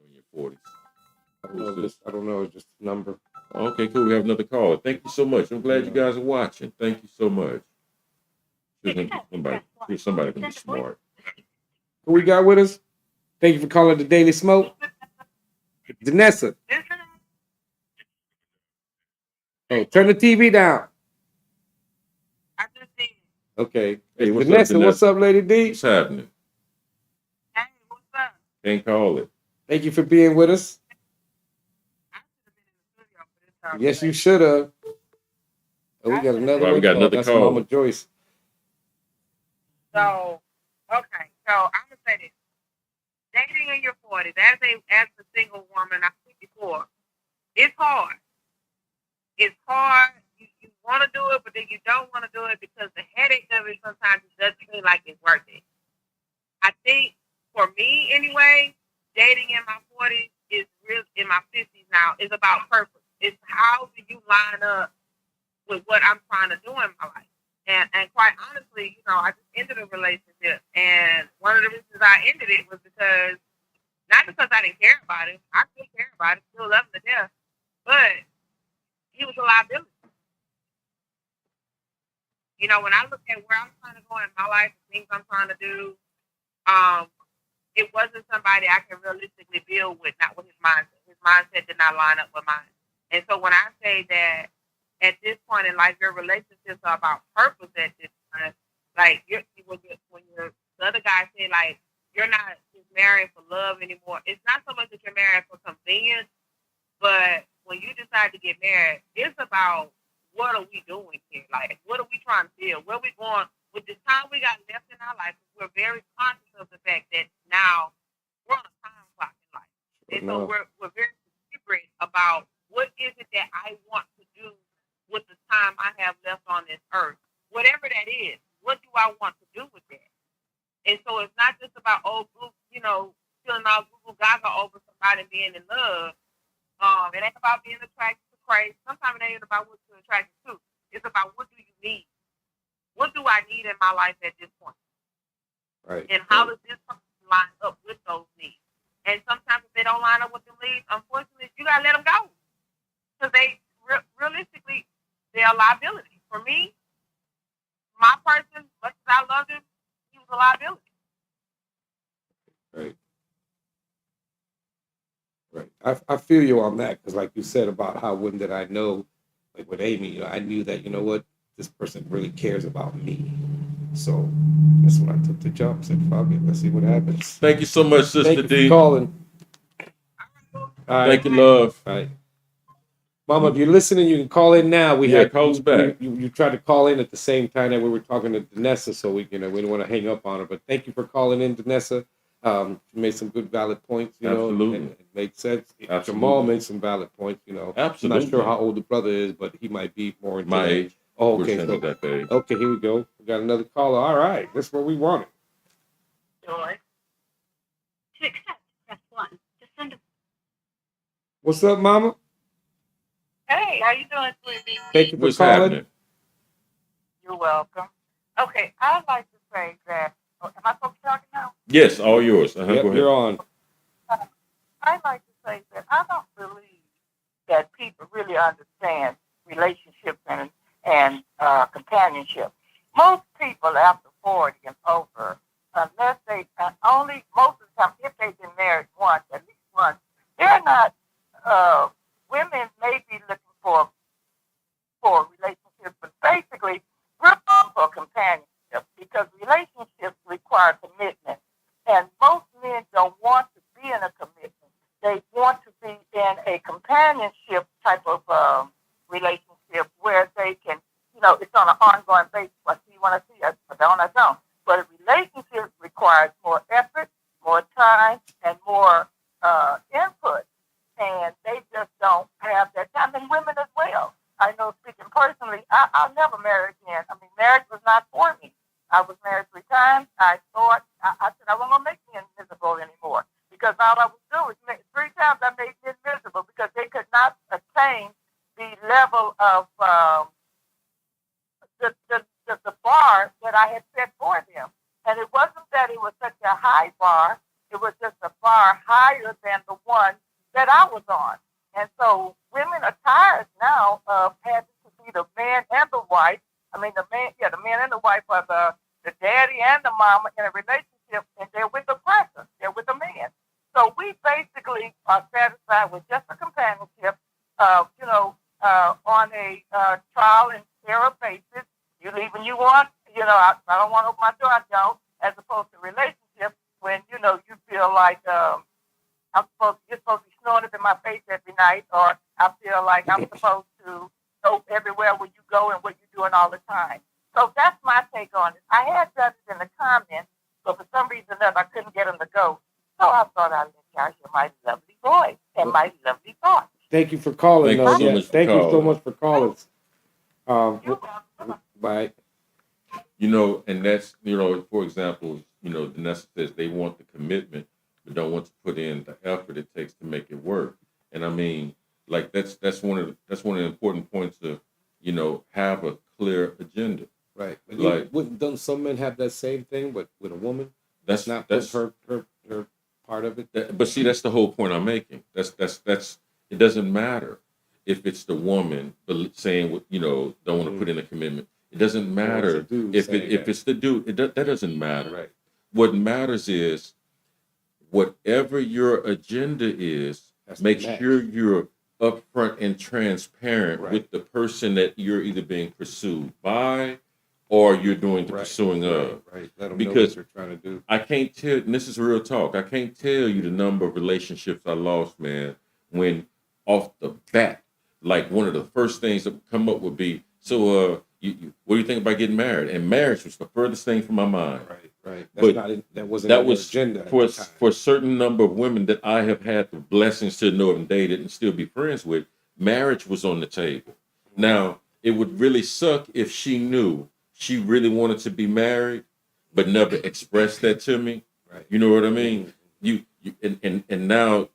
in your 40s. I don't know, just a number. Okay, cool. We have another caller. Thank you so much. I'm glad you guys are watching. Thank you so much. Somebody can be smart. Who we got with us? Thank you for calling the Daily Smoke. Danessa. Oh, turn the TV down. I just did. Okay. Hey, Danessa, what's up, Lady D? What's happening? Hey, what's up? Can't call it. Thank you for being with us. I should have been in the studio for this time. Yes, you should have. Oh, we got another one. We got another That's call. Mama Joyce. So, okay. So, I'm going to say this. Dating in your 40s, as a single woman, I'm 54, it's hard. It's hard. You want to do it, but then you don't want to do it because the headache of it sometimes it doesn't seem like it's worth it. I think, for me anyway, dating in my 40s is real, in my 50s now, is about purpose. It's how do you line up with what I'm trying to do in my life. And quite honestly, I just ended a relationship. And one of the reasons I ended it was not because I didn't care about him. I still care about him, still love him to death. But he was a liability. When I look at where I'm trying to go in my life, the things I'm trying to do, it wasn't somebody I can realistically build with, not with his mindset. His mindset did not line up with mine. And so when I say that at this point in life, your relationships are about purpose at this time, like when the other guy said, like, you're not just married for love anymore. It's not so much that you're married for convenience, but when you decide to get married, it's about what are we doing here? Like, what are we trying to build? Where are we going? With the time we got left in our life, we're very conscious of the fact that now we're on a time clock in life. And so we're very deliberate about what is it that I want to do with the time I have left on this earth. Whatever that is, what do I want to do with that? And so it's not just about, feeling all Google Gaga over somebody being in love. It ain't about being attracted to Christ. Sometimes it ain't about what you're attracted to. It's about what do you need? What do I need in my life at this point? Right. And how does this person line up with those needs? And sometimes if they don't line up with the needs, unfortunately, you got to let them go. Because they, realistically, they're a liability. For me, my person, much as I loved him, he was a liability. Right. Right. I feel you on that because, like you said about how when did I know, like with Amy, I knew that this person really cares about me. So that's when I took the jump. Said, "Fuck it, let's see what happens." Thank you so much, Sister Thank you D. for calling. All right. Thank you, love. All right. Mama, if you're listening, you can call in now. Call us back. You tried to call in at the same time that we were talking to Danessa, so we don't want to hang up on her. But thank you for calling in, Danessa. You made some good valid points. Absolutely. And it made sense. Absolutely. Jamal made some valid points. Absolutely. I'm not sure how old the brother is, but he might be more into my age. Oh, okay. So, that age. Okay, here we go. We got another caller. All right, that's what we wanted. Joy. To accept, press 1. To send a... What's up, Mama? Hey, how you doing, sweetie? Thank you for What's calling. happening? You're welcome. Okay, I'd like to say that... am I supposed to be talking now? Yes, all yours. Yep, Go ahead. you're on. I'd like to say that I don't believe that people really understand relationships and companionship. Most people after 40 and over, unless they most of the time, if they've been married once, at least once, they're not. Women may be looking for relationships, but basically we're looking for companionship because relationships require commitment, and most men don't want to be in a commitment. They want to be in a companionship type of relationship where they can, it's on an ongoing basis. I see you want to see it, I don't. But a relationship requires more effort, more time, and more input. And they just don't have that time. And women as well. I know, speaking personally, I'll never marry again. I mean, marriage was not for me. I was married 3 times. I thought, I said, I wasn't going to make me miserable anymore. Because all I would do is 3 times I made men miserable because they could not attain the level of the bar that I had set for them. And it wasn't that it was such a high bar. It was just a bar higher than the one that I was on. And so women are tired now of having to be the man and the wife. I mean, the man and the wife are the daddy and the mama in a relationship, and they're with the person. They're with the man. So we basically are satisfied with just a companionship, on a trial and error basis. You leave when you want. I don't want to open my door. I don't. As opposed to relationship when you feel like you're supposed to be snoring up in my face every night, or I feel like I'm supposed to go everywhere where you go and what you're doing all the time. So that's my take on it. I had done it in the comments, but for some reason or another I couldn't get them to go. So I thought I'd let y'all hear my lovely voice and my lovely thoughts. Thank you for calling. Thank you so much for calling. You're welcome. Bye. And that's, for example, Danessa says they want the commitment, but don't want to put in the effort it takes to make it work. And I mean, like that's one of the important points of, have a clear agenda. Right. But like, don't some men have that same thing, but with a woman? That's her part of it. But see, that's the whole point I'm making. That's it doesn't matter if it's the woman saying don't want to put in a commitment. It doesn't matter if it's the dude. That doesn't matter. Right. What matters is whatever your agenda is. Make sure you're upfront and transparent with the person that you're either being pursued by or you're doing the pursuing of. Right. Let them because know what you're trying to do. I can't tell, and this is real talk, I can't tell you the number of relationships I lost, man, when off the bat, like one of the first things that would come up would be, so what do you think about getting married? And marriage was the furthest thing from my mind. Right. That was agenda for a certain number of women that I have had the blessings to know and dated and still be friends with. Marriage was on the table. Now, it would really suck if she knew she really wanted to be married, but never expressed that to me. Right. You know what I mean? And now,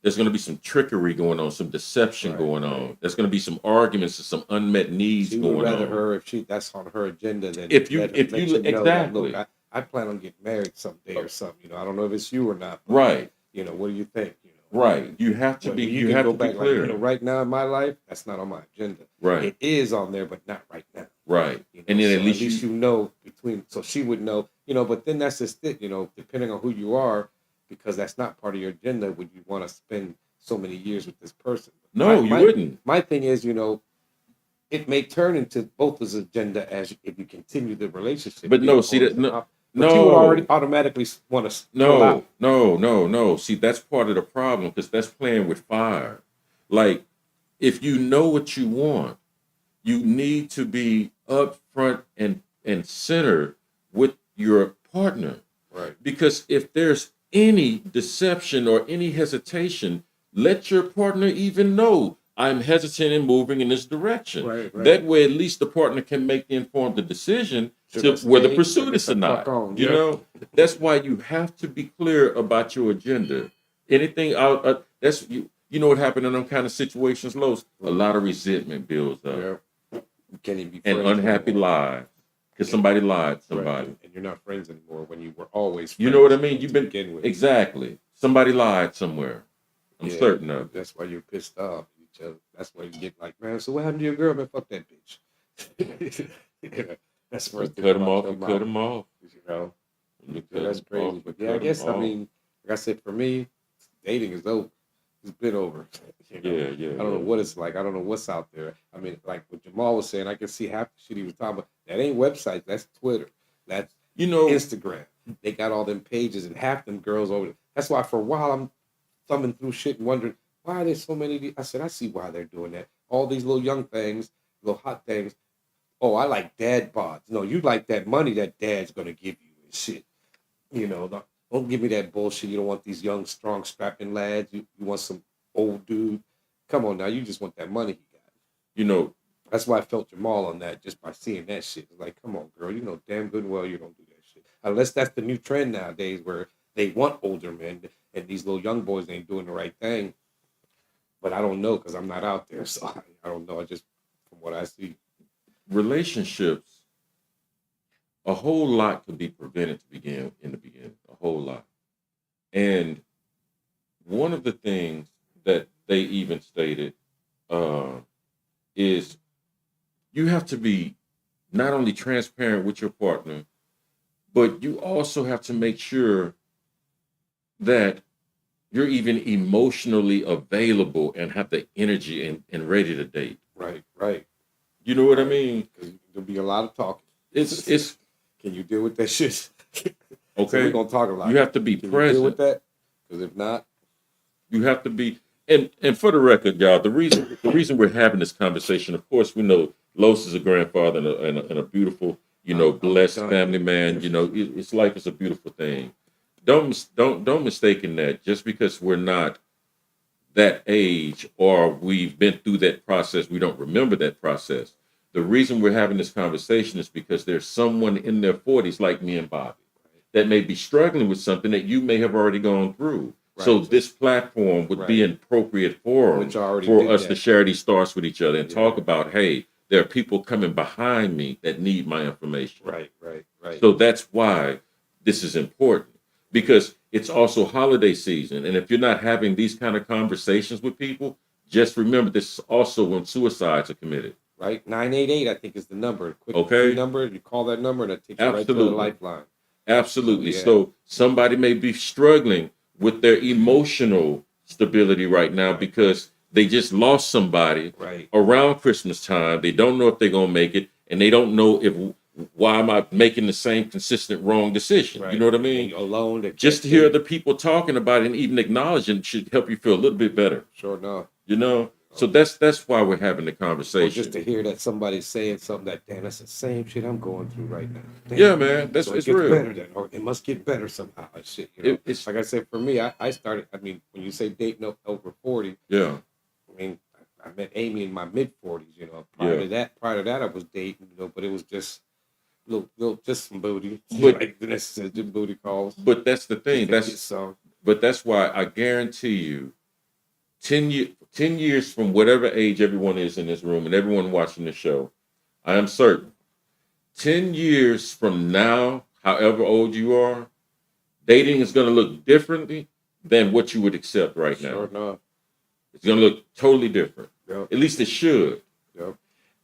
there's going to be some trickery going on, some deception going on. Right. There's going to be some arguments and some unmet needs going on. She would rather her if that's on her agenda than if you exactly. Look, I plan on getting married someday or something. I don't know if it's you or not. But, right. What do you think? Right. You have to be. You have to be clear. Like, right now in my life, that's not on my agenda. Right. It is on there, but not right now. Right. And then at least you know between. So she would know. But then that's just it. Depending on who you are, because that's not part of your agenda. Would you want to spend so many years with this person? No, you wouldn't. My thing is, it may turn into both as agenda as if you continue the relationship. But no, see that but you would already automatically want to no. See, that's part of the problem because that's playing with fire. Like, if you know what you want, you need to be upfront and center with your partner. Right. Because if there's any deception or any hesitation, let your partner even know I'm hesitant in moving in this direction. Right. That way, at least the partner can make the informed decision to whether pursue this or not. You know, that's why you have to be clear about your agenda. Anything out, that's you know what happened in them kind of situations, Los? A lot of resentment builds up. Yeah. You can't even be and unhappy lives because somebody lied to somebody. Right. And you're not friends anymore when you were always friends. You know what I mean? You've been with. Exactly. Somebody lied somewhere. I'm certain of. That's why you're pissed off at each other. That's why you get like, man, so what happened to your girl? Man, fuck that bitch. That's first. Cut him off. You cut him off. You know, that's crazy. But yeah, I guess I mean, like I said, for me, dating is over. It's been over. Yeah. I don't know what it's like. I don't know what's out there. I mean, like what Jamal was saying, I can see half the shit he was talking about. That ain't websites. That's Twitter. That's Instagram. They got all them pages and half them girls over there. That's why for a while I'm thumbing through shit and wondering why are there so many. I said I see why they're doing that. All these little young things, little hot things. Oh, I like dad bods. No, you like that money that dad's gonna give you and shit. You know, don't give me that bullshit. You don't want these young, strong, strapping lads. You want some old dude. Come on now, you just want that money he got. You know, that's why I felt Jamal on that just by seeing that shit. It's like, come on, girl, you know damn good and well you don't do that shit. Unless that's the new trend nowadays where they want older men and these little young boys ain't doing the right thing. But I don't know because I'm not out there, so I don't know. I just from what I see. Relationships, a whole lot could be prevented in the beginning. A whole lot. And one of the things that they even stated is you have to be not only transparent with your partner, but you also have to make sure that you're even emotionally available and have the energy and ready to date. Right. You know what I mean? Because there'll be a lot of talking. It's. Can you deal with that shit? Okay. So we're gonna talk a lot. You have to be present. You deal with that? Because if not, you have to be. And for the record, y'all, the reason we're having this conversation, of course, we know Los is a grandfather and a beautiful, blessed family man. You know, his life is a beautiful thing. Don't mistake in that. Just because we're not that age or we've been through that process, we don't remember that process. The reason we're having this conversation is because there's someone in their 40s like me and Bobby that may be struggling with something that you may have already gone through. Right. So this platform would be an appropriate forum for us to share these thoughts with each other and talk about, hey, there are people coming behind me that need my information. Right. So that's why this is important, because it's also holiday season. And if you're not having these kind of conversations with people, just remember this is also when suicides are committed. Right, 988 I think is the number. Quick number. You call that number and it takes you right to the lifeline. Absolutely. So somebody may be struggling with their emotional stability right now because they just lost somebody around Christmas time. They don't know if they're gonna make it, and they don't know why am I making the same consistent wrong decision. You know what I mean? Alone. Just to hear the people talking about it and even acknowledging should help you feel a little bit better. Sure enough. So that's why we're having the conversation. Or just to hear that somebody's saying something that, damn, that's the same shit I'm going through right now. Damn. Yeah, man, it's real. Better then, or it must get better somehow. Shit, it's like I said, for me, I started. I mean, when you say dating over 40, I mean, I met Amy in my mid 40s. Prior to that, I was dating. But it was just little just some booty. But like the says, the booty calls. But that's the thing. But that's why I guarantee you, 10 years from whatever age everyone is in this room and everyone watching the show, I am certain 10 years from now, however old you are, dating is going to look differently than what you would accept right now. Sure enough. It's going to look totally different. Yep. At least it should. Yep.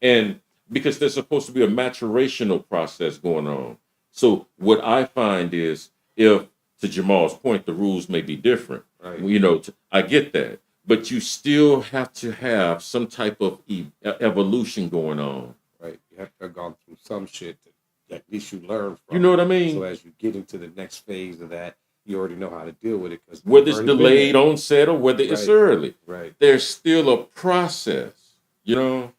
And because there's supposed to be a maturational process going on. So what I find is if to Jamal's point, the rules may be different. Right. You know, I get that, but you still have to have some type of evolution going on. Right. You have to have gone through some shit that at least you learn from. You know what I mean? So as you get into the next phase of that, you already know how to deal with it. Because whether it's delayed onset or whether it's early, right? There's still a process, you know,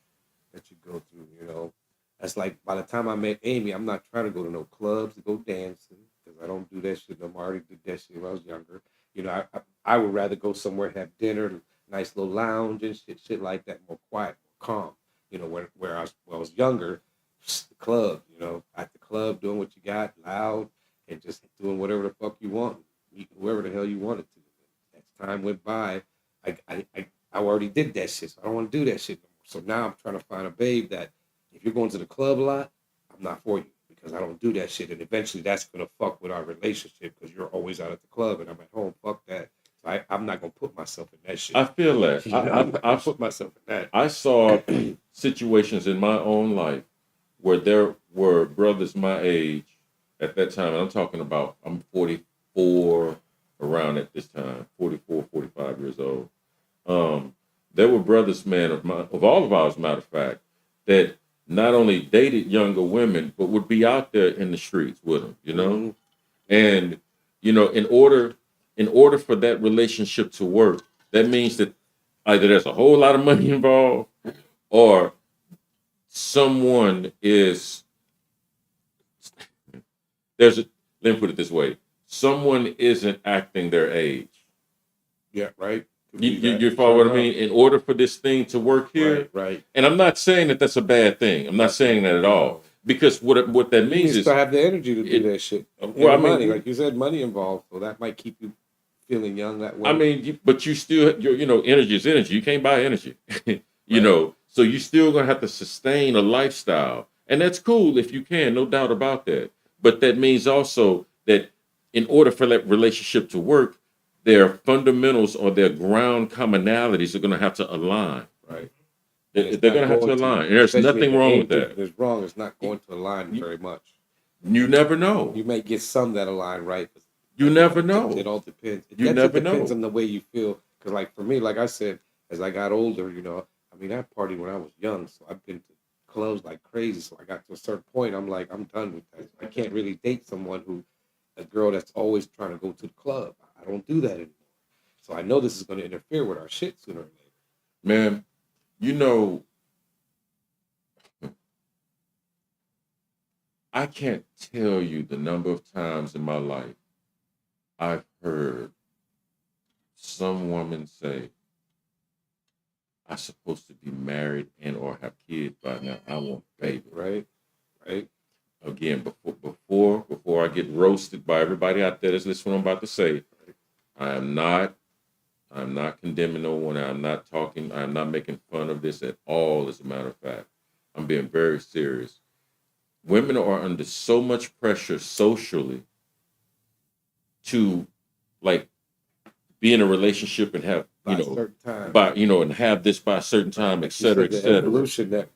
that you go through. You know, that's like by the time I met Amy, I'm not trying to go to no clubs to go dancing because I don't do that shit. I already did that shit when I was younger. You know, I would rather go somewhere, have dinner, nice little lounge and shit like that, more quiet, more calm. You know, where I was younger, the club, you know, at the club doing what you got, loud, and just doing whatever the fuck you want, meeting whoever the hell you wanted to. As time went by, I already did that shit, so I don't want to do that shit no more. So now I'm trying to find a babe that, if you're going to the club a lot, I'm not for you because I don't do that shit, and eventually that's gonna fuck with our relationship because you're always out at the club and I'm at home. Fuck that. I'm not gonna put myself in that shit. I feel that. You know, I put myself in that. I saw situations in my own life where there were brothers my age at that time, and I'm talking about, I'm 44 around at this time, 44, 45 years old. There were brothers, man, of all of ours, matter of fact, that not only dated younger women, but would be out there in the streets with them, you know? Mm-hmm. And, you know, in order for that relationship to work, that means that either there's a whole lot of money involved or someone is, let me put it this way, someone isn't acting their age. Yeah, right. You follow what I mean? In order for this thing to work here, right. And I'm not saying that that's a bad thing. I'm not saying that at all. Because what that means is to have the energy to do that shit. Well, I mean, money, like you said, money involved, so that might keep you feeling young that way. I mean, but you still, you know, energy is energy. You can't buy energy, you know. So you still gonna have to sustain a lifestyle, and that's cool if you can, no doubt about that. But that means also that in order for that relationship to work, their fundamentals or their ground commonalities are gonna have to align. Right. They're going to have to align. And there's nothing wrong with that. It's wrong. It's not going to align very much. You never know. You may get some that align right. You never know. It all depends. You never know. It depends on the way you feel. Because like for me, like I said, as I got older, you know, I mean, I partied when I was young. So I've been to clubs like crazy. So I got to a certain point, I'm like, I'm done with that. I can't really date someone a girl that's always trying to go to the club. I don't do that anymore. So I know this is going to interfere with our shit sooner or later. Man, you know, I can't tell you the number of times in my life I've heard some woman say, I'm supposed to be married and or have kids by now. I want baby. Right. Again, before I get roasted by everybody out there that's listening to what I'm about to say, I'm not condemning no one. I'm not making fun of this at all, as a matter of fact. I'm being very serious. Women are under so much pressure socially to like be in a relationship and have, and have this by a certain time, et cetera, et cetera.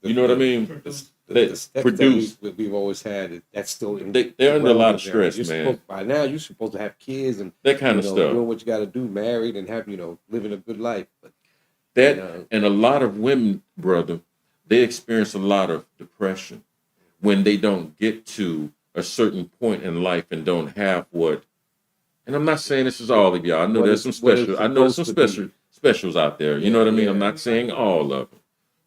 You know what I mean? The produce that we've always had, that's still they're under a lot of stress, man. By now, you're supposed to have kids and that kind of stuff. Doing what you got to do, married and have living a good life. But and a lot of women, brother, they experience a lot of depression when they don't get to a certain point in life and don't have what. And I'm not saying this is all of y'all. I know there's some special. I know there's some specials out there. You know what I mean? I'm not saying all of them,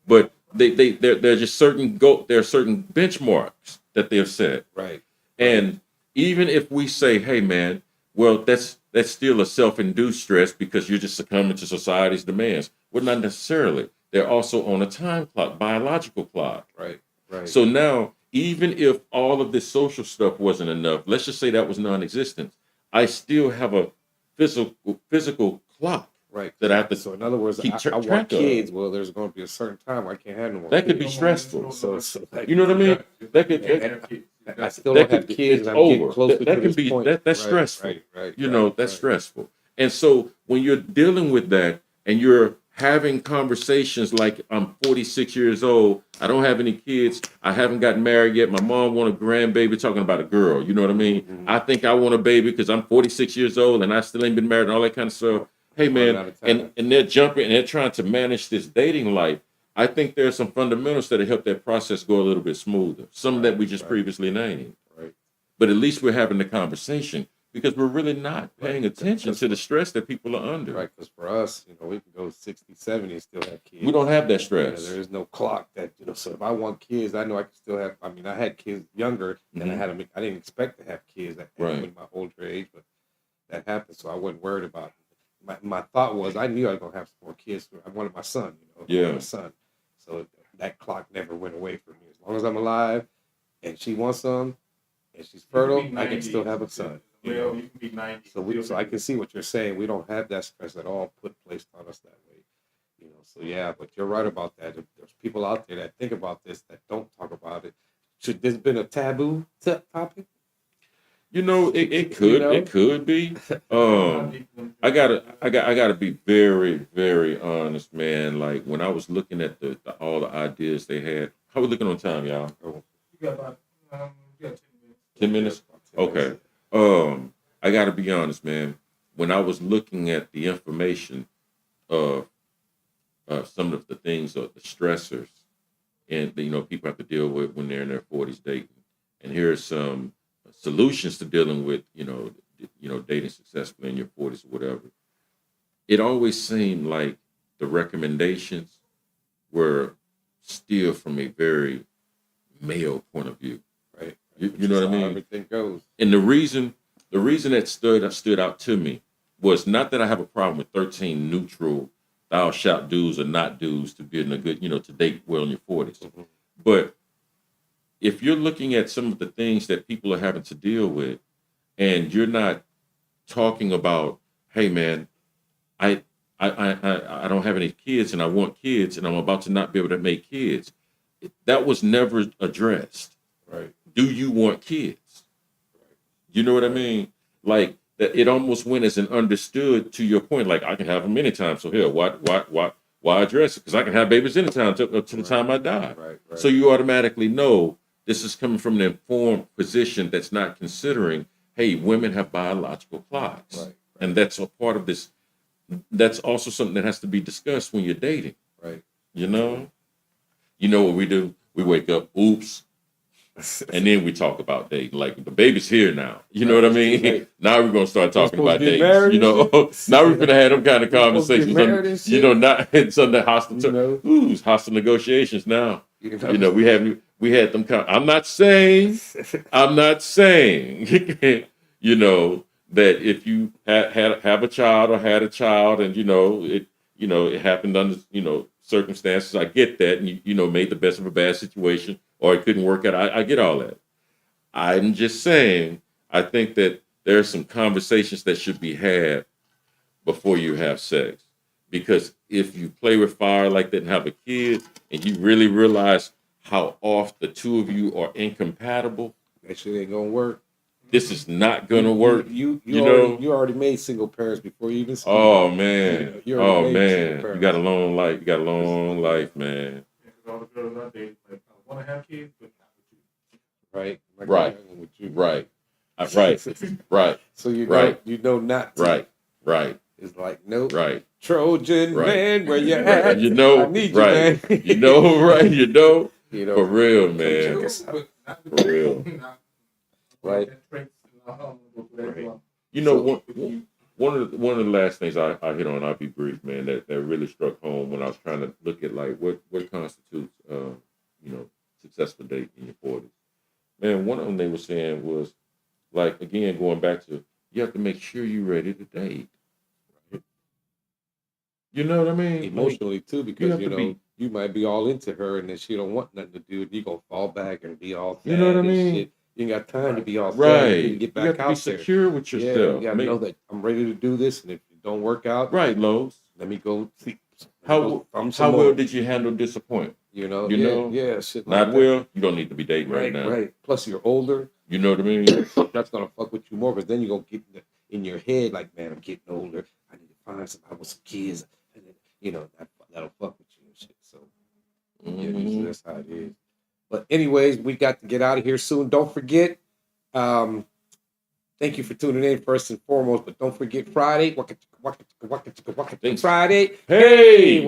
but they're just certain there are certain benchmarks that they've set. Right. And even if we say, hey man, well that's still a self-induced stress because you're just succumbing to society's demands. Well, not necessarily. They're also on a time clock, biological clock. Right. So now, even if all of this social stuff wasn't enough, let's just say that was non-existent, I still have a physical clock. Right. That I have to. So in other words, keep I want kids. Well, there's going to be a certain time where I can't have no more. That could be stressful. So you know what I mean? That could. I still don't have kids. It's and I'm over. getting closer that to can this be point. that's stressful. Right. That's stressful. And so when you're dealing with that, and you're having conversations like I'm 46 years old. I don't have any kids. I haven't gotten married yet. My mom want a grandbaby, talking about a girl. You know what I mean? Mm-hmm. I think I want a baby because I'm 46 years old and I still ain't been married and all that kind of stuff. Hey, man, and they're jumping and they're trying to manage this dating life. I think there's some fundamentals that help that process go a little bit smoother. Some that we just previously named. Right. But at least we're having the conversation. Because we're really not paying attention to the stress that people are under. Right, because for us, we can go 60, 70 and still have kids. We don't have that stress. There is no clock that, so if I want kids, I know I can still have, I had kids younger, and I didn't expect to have kids at my older age, but that happened, so I wasn't worried about it. My thought was, I knew I was going to have some more kids. I wanted my son, my son. So that clock never went away from me. As long as I'm alive, and she wants some, and she's fertile, I can still have a son. You can be 90. So I can see what you're saying. We don't have that stress at all placed on us that way. So yeah, but you're right about that. If there's people out there that think about this that don't talk about it. Should this been a taboo topic? It could be. I gotta be very, very honest, man. Like when I was looking at all the ideas they had. How we looking on time, y'all? You got about 10 minutes. 10 minutes? Okay. I got to be honest, man. When I was looking at the information of some of the things, or the stressors, and people have to deal with when they're in their 40s dating, and here are some solutions to dealing with dating successfully in your 40s or whatever. It always seemed like the recommendations were still from a very male point of view. Right. You know what I mean? Everything goes. And the reason that stood out to me was not that I have a problem with 13 neutral thou shalt do's or not do's to be in a good, to date well in your 40s. Mm-hmm. But if you're looking at some of the things that people are having to deal with, and you're not talking about, hey man, I don't have any kids and I want kids and I'm about to not be able to make kids, that was never addressed. Right. Do you want kids? You know what I mean? Like that, it almost went as an understood to your point. Like I can have them anytime. So here, why address it? Because I can have babies anytime to the time I die. Right. So you automatically know this is coming from an informed position that's not considering, hey, women have biological clocks, right. And that's a part of this. That's also something that has to be discussed when you're dating. Right. You know what we do? We wake up, oops. And then we talk about dating. Like the baby's here now. You know what I mean? Right. Now we're gonna start talking about dating. Now we're gonna have them kind of conversations. Not something hostile. Hostile negotiations now. We had them. I'm not saying. That if you have a child or had a child, and it happened under circumstances. I get that, and you made the best of a bad situation. Or it couldn't work out. I get all that. I'm just saying, I think that there are some conversations that should be had before you have sex. Because if you play with fire like that and have a kid, and you really realize how off the two of you are incompatible, that shit ain't gonna work. This is not gonna work. You already made single parents before you even. Oh man! You got a long life. You got a long life, man. All the girls I date, like, I want to have kids, but not with you. Right. With you. Right. So not to. Right. It's like, nope. Right. Trojan man, where you at? I need you, man. Right. For real, man. For real. Right. One of the last things I hit on, I'll be brief, man, that really struck home when I was trying to look at like what constitutes successful date in your 40s. Man, one of them they were saying was like, again, going back to, you have to make sure you're ready to date. You know what I mean? Emotionally too, because you might be all into her and then she don't want nothing to do, and you gonna fall back and be all sad. You know what I mean? Shit. You ain't got time to be all sad. Right. You get back you have to out be there. Secure with yourself. Yeah, you gotta know that I'm ready to do this, and if it don't work out, right, Lowe's. Let me go see. How well did you handle disappointment? Yeah, shit like not that. well. You don't need to be dating right now. Right. Plus, you're older. You know what I mean? That's gonna fuck with you more, because then you're gonna get in your head like, man, I'm getting older. I need to find some. I want some kids. And then, that'll fuck with you and shit. So yeah, that's how it is. But anyways, we got to get out of here soon. Don't forget, thank you for tuning in first and foremost. But don't forget Friday. Friday. Hey.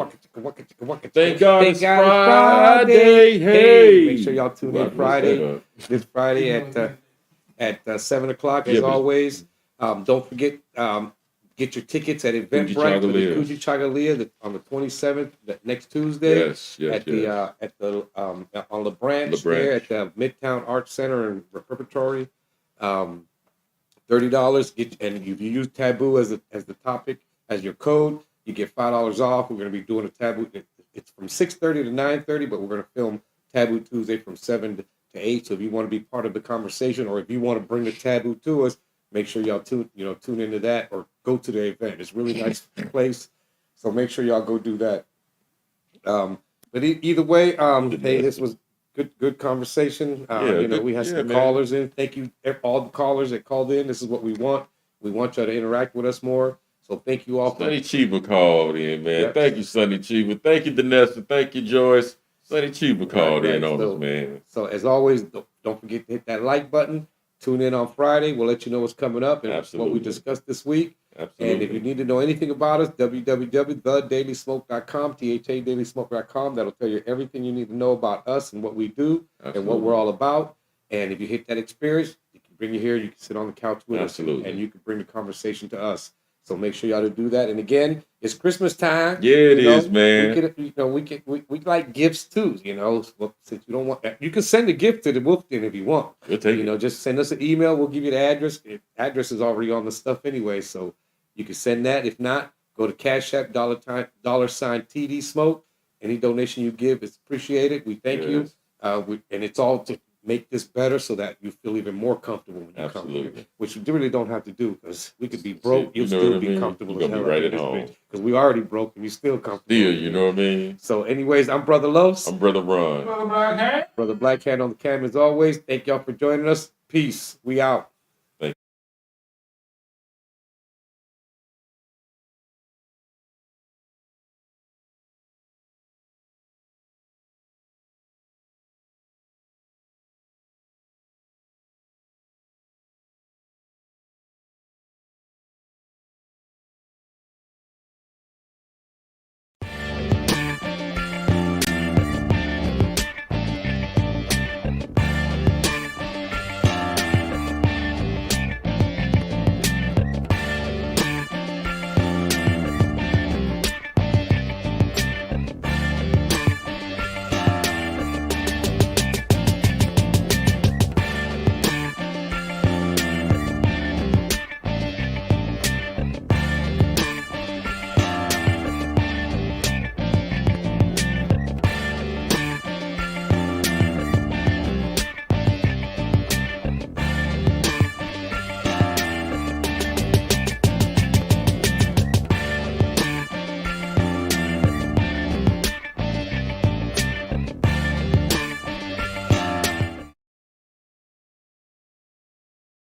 Thank God it's Friday. Hey. Make sure y'all tune in Friday. This Friday at 7:00 as always. Don't forget. Get your tickets at Eventbrite for the Coochie Chagalia on the 27th, next Tuesday. On La Branch there at the Midtown Arts Center and Repertory. $30. And if you use Taboo as the topic as your code, you get $5 off. We're going to be doing a Taboo. It's from 6:30 to 9:30, but we're going to film Taboo Tuesday from 7 to 8. So if you want to be part of the conversation, or if you want to bring the Taboo to us, make sure y'all tune into that or go to the event. It's a really nice place, so make sure y'all go do that. But either way, hey, this was good conversation. We had some callers in. Thank you all the callers that called in. This is what we want. We want y'all to interact with us more. So thank you all. Sonny Chiba called in, man. Yep. Thank you, Sonny Chiba. Thank you, Danessa. Thank you, Joyce. Sonny Chiba called in on us, man. So as always, don't forget to hit that like button. Tune in on Friday. We'll let you know what's coming up and what we discussed this week. Absolutely. And if you need to know anything about us, www.thedailysmoke.com, THAdailysmoke.com. That'll tell you everything you need to know about us and what we do and what we're all about. And if you hit that experience, you can bring you here. You can sit on the couch with us, and you can bring the conversation to us. So make sure y'all to do that. And again, it's Christmas time. Yeah, it is, man. We like gifts too. Since you don't want, you can send a gift to the Wolf Den if you want. We'll take it. Just send us an email. We'll give you the address. The address is already on the stuff anyway, so you can send that. If not, go to Cash App $TD Smoke. Any donation you give is appreciated. We thank you. And it's all to make this better so that you feel even more comfortable when you come here, which you really don't have to do, because we could be broke, you'll still be comfortable. You're gonna be right at home. Because we already broke and you still comfortable. Still, you know what I mean? So anyways, I'm Brother Los. I'm Brother Ron. Brother Black Hat on the cam as always. Thank y'all for joining us. Peace. We out.